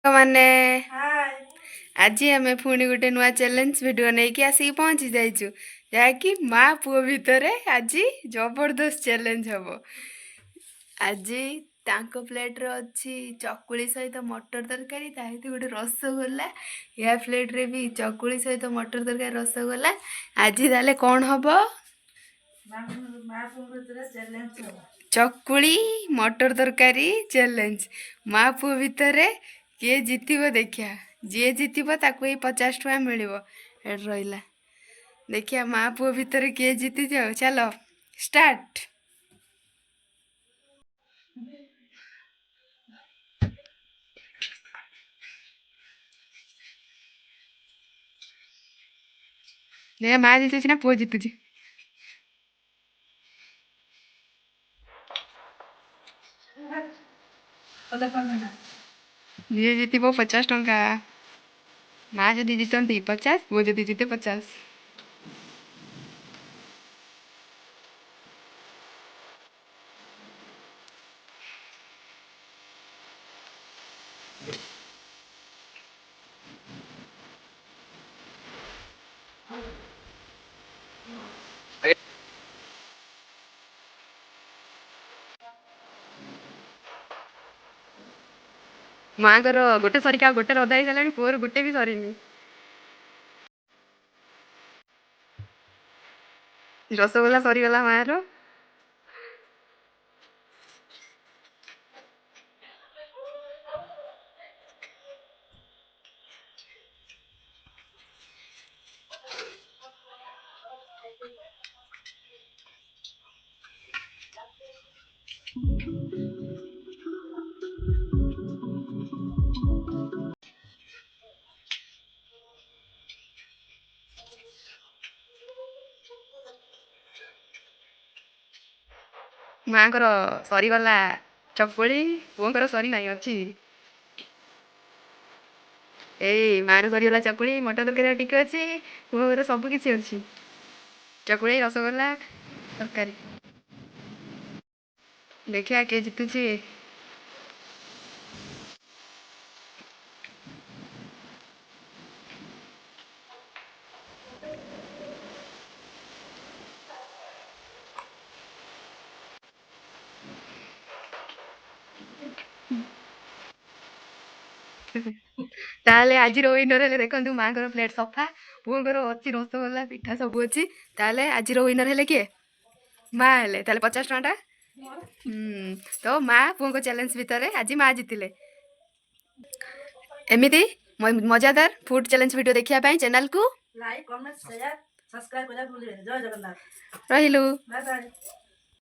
ମାନେ आज आम पुणी गोटे नुआ चैलेंज वीडियो नहीं कि आसिक पहुँची जाइचु जहाँकि माँ पुओ भितर आज जबरदस्त चैलेंज हम आज तांको प्लेट रे अच्छी चकुली सहित मटर तरकारी सहित गोटे रसगोला या प्लेट रे भी चकुली सहित मटर तरकारी रसगोला आज ताले कौन हम चकुली मटर तरकारी चैलेंज माँ पुओ भितर किए जीतब देखिया जी जीतब ताकू ही 50 टଙ୍କା मिल रहा देखिया माँ पुओ भितर किए जीति जाओ चलो स्टार्ट देखिए माँ जीतुची ना पुओ जीतुची जी जीतब 50 टଙ୍କା माँ जदि जीतती 50 पुओ जदि जीते 50 माँ को गोटे सरिका गोटे रधा ही सारा पुअर गोटे भी सरीनी रसगोला सरीगला माँ रो माँ को सरीगला चकुली पुओं सरी ना अच्छी ए माँ सरीगला चकुली मटर तरकारी टिके अच्छी पुओं सब किसी अच्छी चकुली रसगोला तरकारी देखिया किए जीतुची ताले आज विनर देखो माँ को प्लेट सफा पुओं अच्छी रसगोला पिठा सब अच्छी ताले आज विनर हेले किए माँ हेले ताले 50 टଙ୍କା तो माँ पुओं चैलेंज भितर आज माँ जीतिले एमिति मजादार फूड चैलेंज वीडियो देखिया चैनल को लाइक कमेंट शेयर सब्सक्राइब करा भूलिए जय जगन्नाथ रहिलु बाय बाय।